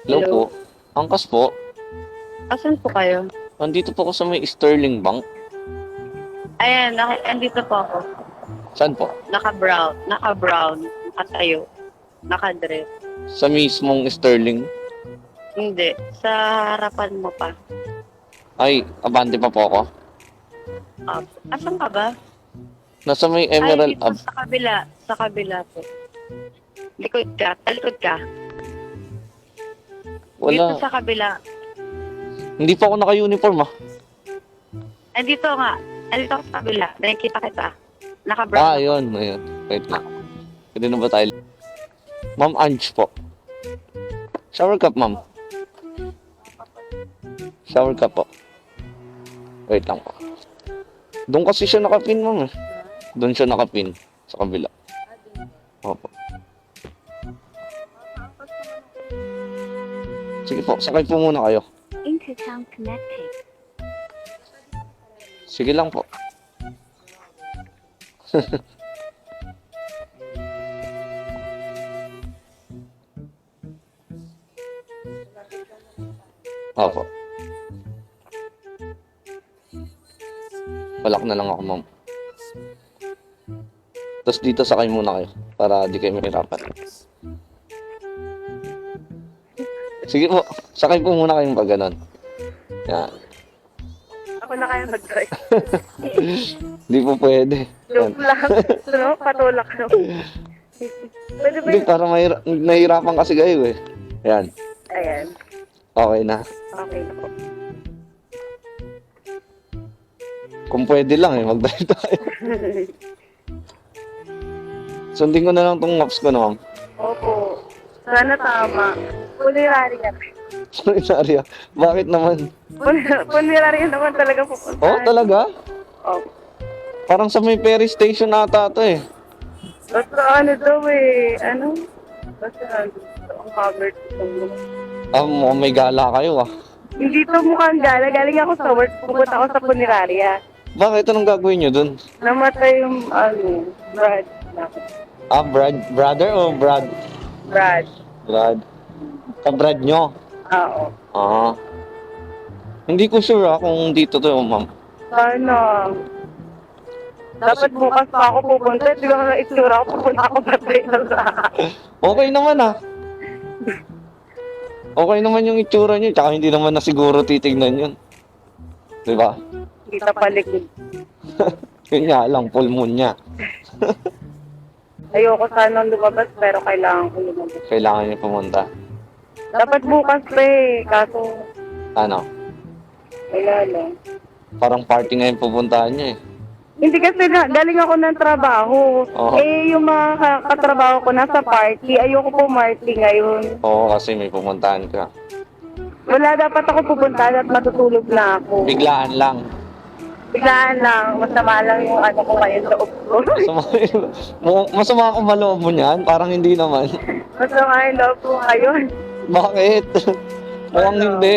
Hello po. Hello. Angkas po. Asan po kayo? Nandito po ako sa may Sterling Bank. Ayan, andito po ako. Saan po? Naka-brown, nakatayo, naka-dress. Sa mismong Sterling. Hindi, sa harapan mo pa. Ay, abante pa po ako. Asan ka ba? Nasa may Ay, Emerald dito sa kabila po. Talikod ka. Wala. Dito sa kabila. Hindi pa ako naka-uniform ah. Andito nga, andito ka sa kabila. Nakikita kita. Naka-brown. Ah, yun. Ayun. Wait lang. Pwede na ba tayo? Ma'am Ange po. Shower cup, ma'am. Shower cup po. Wait lang po. Doon kasi siya nakapin, ma'am. Doon siya nakapin. Sa kabila. Opo. Sige po, sakay po muna kayo. Intercom connected. Sige lang po. Opo. Palak na lang ako, ma'am. Tapos dito sakay muna kayo para di kayo mahirapan. Sige po, sakay po muna kayong pag ganon. Yan. Ako na kaya mag-drive. Di po pwede. Yan. Joke lang. No, patulak no. Pwede ba Hindi, para nahihirapan kasi kayo eh. Yan. Ayan. Okay na. Okay na po. Kung pwede lang eh, mag-drive tayo. Sundin ko na lang tong maps ko, no, ma'am. Opo. Sana tama. Punirari yan. Sorry, sorry ah. Bakit naman? Punirari yan naman talaga pupunta. Oh, talaga? Oh. Parang sa may ferry station ata to eh. Basta ano daw eh. Ano? Basta ano. Ang covered. Mukhang may gala kayo ah. Hindi to mukhang gala. Galing ako sa work. Pupunta ako sa puneraria. Bakit? Anong gagawin nyo dun? Namatay yung ano. Brad. Ah, brother o Brad? Brad. Brad. Ka-Brad nyo? Oo. Ah. Hindi ko sure ah kung dito to, ma'am. Sana. Dapat bukas pa ako pupunta. Hindi ko na itsura ako. Pupunta ako patay na Okay naman ah. Okay naman yung itsura nyo, tsaka hindi naman na siguro titignan yun. Diba? Kita palikid. Yun nga lang, full moon niya. Ayoko sana lumabas pero kailangan ko lumabas. Kailangan niyo pumunta. Dapat bukas pa eh. Kaso, Ano? wala lang. Parang party ngayon pupuntahan niyo eh. Hindi kasi galing ako ng trabaho. Oo. Eh, yung mga katrabaho ko nasa party. Ayoko po party ngayon. Oo, kasi may pupuntahan ka. Wala dapat ako pupunta at matutulog na ako. Biglaan lang. Biglaan lang. Masama lang yung ano ko ngayon sa upo. Masama akong maloob mo niyan? Parang hindi naman. Masama yung loob ko ngayon. Bakit? Mukhang hindi.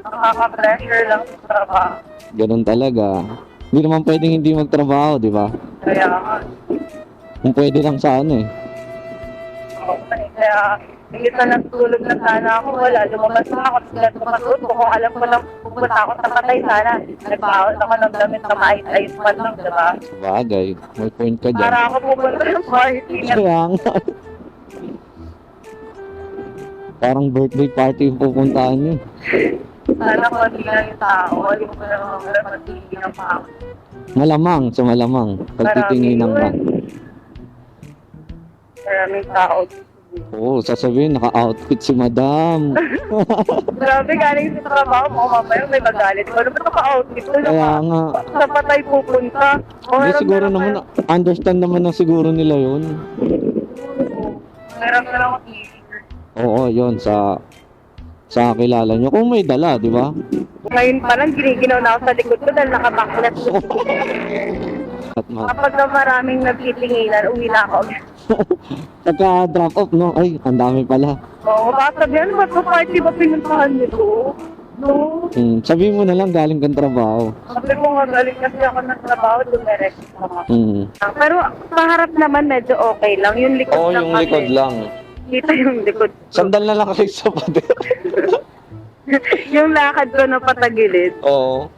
Nakaka-pressure lang sa trabaho. Ganun talaga. Hindi naman pwedeng hindi magtrabaho, di ba? Kaya, Kung pwede lang sa ano eh. kaya, hindi na natulog na sana ako. Wala, lumabas na ako. Sila tumatulog ko. Kung alam ko lang pupunta ako sa patay sana. Nagpahot ako ng damit na maayos-ayos man lang, diba? Sabagay, may point ka dyan. Para ako pupunta ng party na. Kaya nga. Parang birthday party yung pupuntahan niyo. Sana ko hindi lang yung tao. Alam ko lang mga matigil ng pao. Malamang, sa malamang. Pagtitinginan ka. Maraming tao. Oo, sasabihin, naka-outfit si madam. Grabe, galing sa trabaho mo. Mamaya may magalit. Ano ba naka-outfit? Kaya nga. Sa patay pupunta. O, Hindi, meron siguro na naman, understand naman na siguro nila yun. Meron na lang ako t-shirt. Oo, yun, sa kilala nyo. Kung may dala, di ba? Ngayon pa lang, giniginaw na ako sa likod ko dahil nakabaklat. At Kapag na maraming nagtitinginan, uwi na ako. pagka-drop off, no? Ay, ang dami pala. Oo, baka sabihan, ba't pa party ba pinuntahan nito? No. Sabihin mo na lang galing kang trabaho. Sabi ko nga, galing kasi ako ng trabaho, dumirect ako. Mm. Pero paharap naman medyo okay lang. Yung likod Oo, lang yung kasi. likod lang. kita yung likod ko. Sandal na lang kayo sa pader. Yung lakad ko na patagilid. Oo.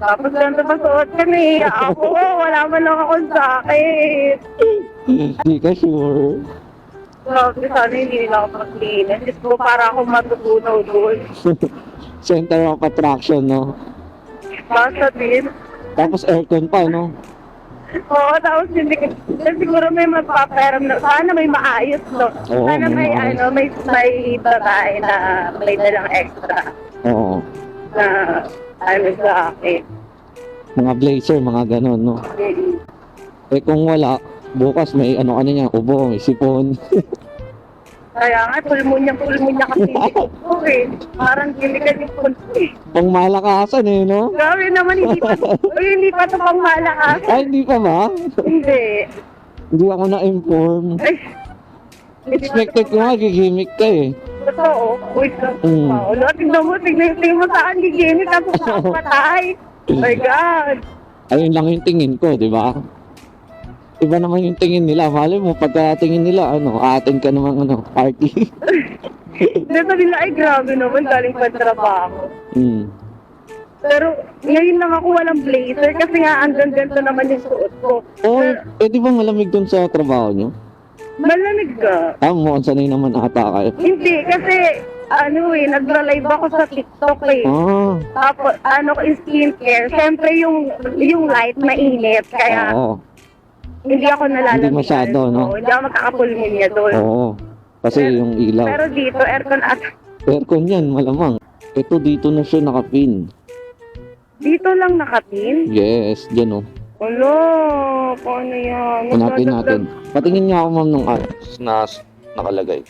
Tapos ganito pa suot ko, naiiyak ako. Wala man lang akong sakit. Hindi ka sure. Grabe, sana hindi nila ako mag-clean. Diyos ko, para akong matutunaw doon. Center of attraction, no? Basta din. Tapos aircon pa, no? Oo, tapos hindi ko, siguro may magpaparam na, sana may maayos, no? Oo, Sana may may, maayos. may babae na may dalang extra Oo. na, sa akin. Mga blazer, mga ganon, no? Mm. Eh kung wala, bukas may ano niya, ubo, may sipon. Kaya nga, pulmonya kasi dito eh. Parang giligan yung pulmonya. Pang malakasan eh, no? Grabe naman, hindi pa ito pang malakas. Ay, hindi pa ba? Hindi. Hindi ako na-inform. Ay, Expected ko nga, gigimik ka eh. totoo. Wait lang. Mm. Wala, tignan mo sa akin, giginig tapos nakapatay. Oh my God. Ayun lang yung tingin ko, di ba? Iba naman yung tingin nila. Malay mo, pagka tingin nila, atin ka naman, party. Dito nila, ay grabe naman, galing pa trabaho. Hmm. Pero ngayon lang ako walang blazer kasi nga hanggang ganito naman yung suot ko. Oh, di ba malamig dun sa trabaho nyo? Malamig ka. Mukhang sanay naman ata kayo. Hindi, kasi nagra-live ako sa TikTok eh. Ah, Tapos, skincare. Siyempre yung light mainit, kaya oo. hindi ako nalalagyan. Hindi masyado, no? Oo, hindi ako magkakapulmonya doon. Oo. Kasi yung ilaw. Pero dito, aircon at Aircon yan, malamang. Ito dito na siya nakapin. dito lang nakapin. Yes, dyan oh. Ulo, paano yan? Hanapin natin. Patingin niya ako ma'am nung na nakalagay.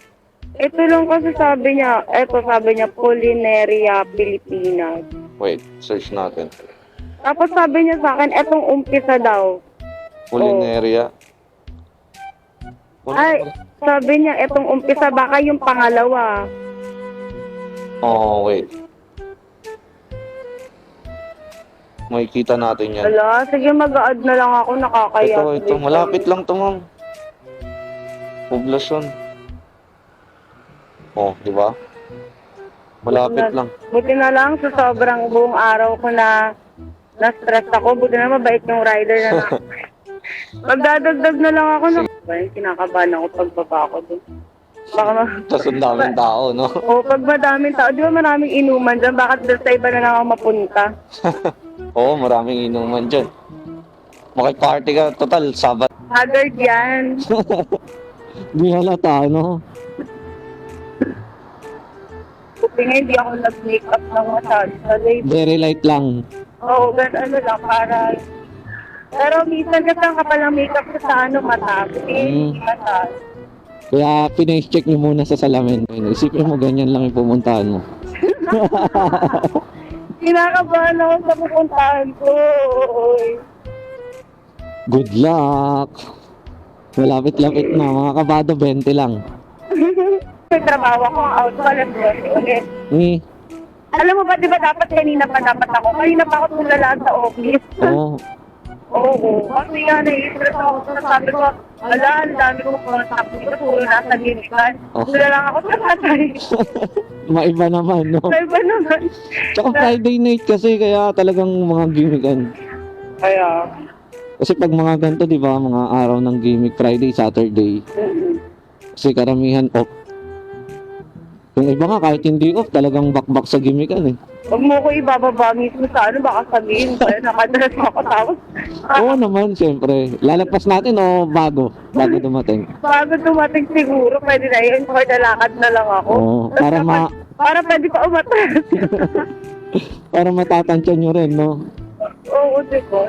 Ito lang kasi sabi niya, Polineria Pilipinas. Wait, search natin. Tapos sabi niya sa akin, etong umpisa daw. Polineria. Ay, sabi niya, etong umpisa, baka yung pangalawa. Oh, wait. Makikita natin yan. Wala, sige mag-add na lang ako, nakakaya. Ito. Malapit lang to, ma'am. Poblasyon. Oh, di ba? Malapit lang. Buti na lang sa sobrang buong araw ko na na-stress ako. Buti na mabait yung rider na magdadagdag na lang ako. Kinakabahan ako pagbaba ko dun. Baka Tapos ang daming tao, no? pag madaming tao, di ba maraming inuman dyan? Bakit doon sa iba na lang ako mapunta? Oo, maraming inuman dyan. Makiparte ka, total, Sabat. Haggard yan. Di halata, no? Buti nga hindi ako nag-makeup ng masyado. Very light lang. Oo, ano lang, para... Pero minsan kasi ang kapal ng makeup ko sa mata. Hindi masyado. Kaya pinacheck nyo muna sa salamin. Isipin mo ganyan lang yung pumuntahan mo. Kinakabahan ako sa pupuntahan ko. Good luck! Malapit-lapit na. Mga kabado, 20 lang. May trabaho ako, out ko, alas 12 ulit. Alam mo ba, di ba dapat kanina pa dapat ako? Kanina pa ako tulalaan sa office. Oo. Oo. Kasi nga nai-stress ako. Sabi ko, ang dami kong contact dito. Puro nasa gimikan. Wala lang ako sa tatay. Maiba naman, no? Sa iba naman. Tsaka Friday night kasi, kaya talagang mga gimmikan. Kaya, Kasi pag mga ganito, di ba, mga araw ng gimmick, Friday, Saturday. Kasi karamihan off. Yung iba nga, kahit hindi off, talagang bakbak sa gimmickan eh. huwag mo ko ibababa mismo sa baka sabihin. Kaya nakadalas ako tapos. Oo naman, siyempre. Lalagpas natin o bago dumating. Bago dumating siguro, pwede na yun. Pwede lakad na lang ako. Oo, Para pwede pa umatras. para matatansya nyo rin, no? Oo, diba?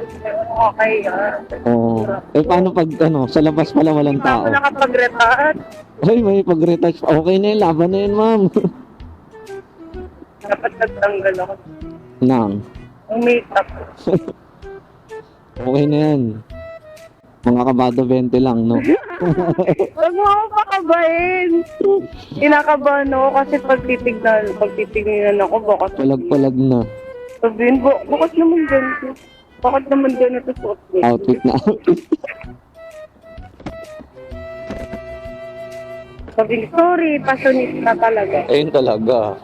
Okay yan. Oo. Eh, paano pag, sa labas pala walang Hindi ako tao? nakapag-retouch. Ay, may pag-retouch. Okay na yun, laban na yun, ma'am. Dapat nagtanggal ako Nang. ng makeup. Okay na yan. Mga kabado 20 lang, no? Huwag mo ako pakabahin. Kinakabahan ako kasi pagtitignan ako, baka Palag-palag na. sabihin, bakit naman ganito? Bakit naman ganito suot ko? Outfit na outfit. Sabi, sorry, passionista talaga. Ayun talaga.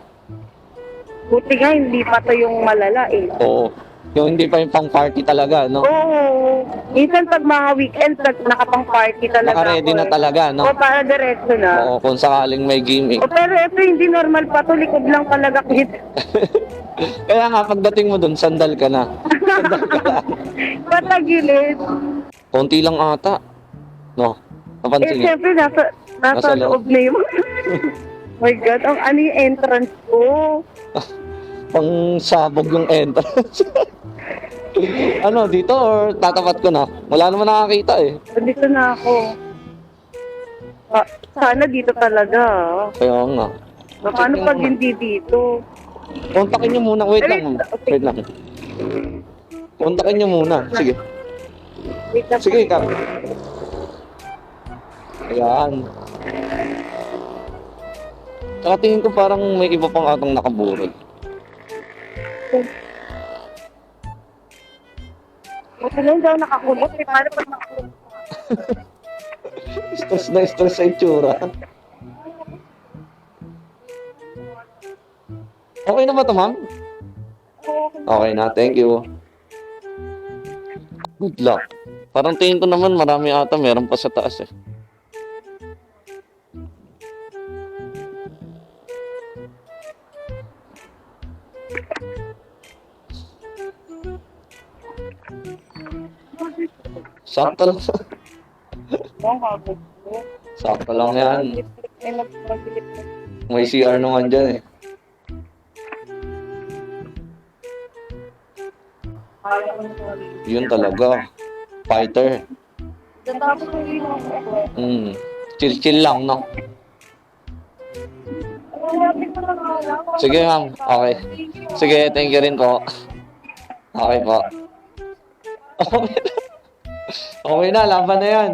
Buti nga, hindi pa to yung malala eh. Oo. Yung hindi pa yung pang party talaga, no? Oo. Minsan pag mga weekend, nakapang-party talaga Naka-ready ako na eh. talaga, no? O, para diretso na. Oo, kung sakaling may gimmick. O, pero ito hindi normal pa to. Likod lang talaga, kid. Kaya nga, pagdating mo dun, sandal ka na. Sandal ka na. Patagilid. Konti lang ata. No? Eh, Napansin niyo? syempre, nasa Nasa loob na yung... My God, ano yung entrance ko? Pang sabog yung entrance. Ano, dito or tatapat ko na? Wala naman nakakita eh. Dito na ako. Sana dito talaga. Kaya nga. Paano pag hindi dito? Kontakin niyo muna. Wait lang. Ma'am. Wait lang. Kontakin niyo muna. Sige. Wait lang. Sige, ikaw. Ayan. Saka tingin ko parang may iba pang atong nakaburol. Buti lang daw nakakulot. Eh, paano pag nakakulot? Stress na stress sa itsura. Okay na ba ito, ma'am? Okay na, thank you. Good luck. Parang tingin ko naman marami ata meron pa sa taas eh. Sakto lang. Sakto lang yan. May CR naman dyan eh. Yun talaga. Fighter. Chill-chill lang, no? Sige, ma'am. Okay. Sige, thank you rin po. Okay po. Okay na, laban na yan.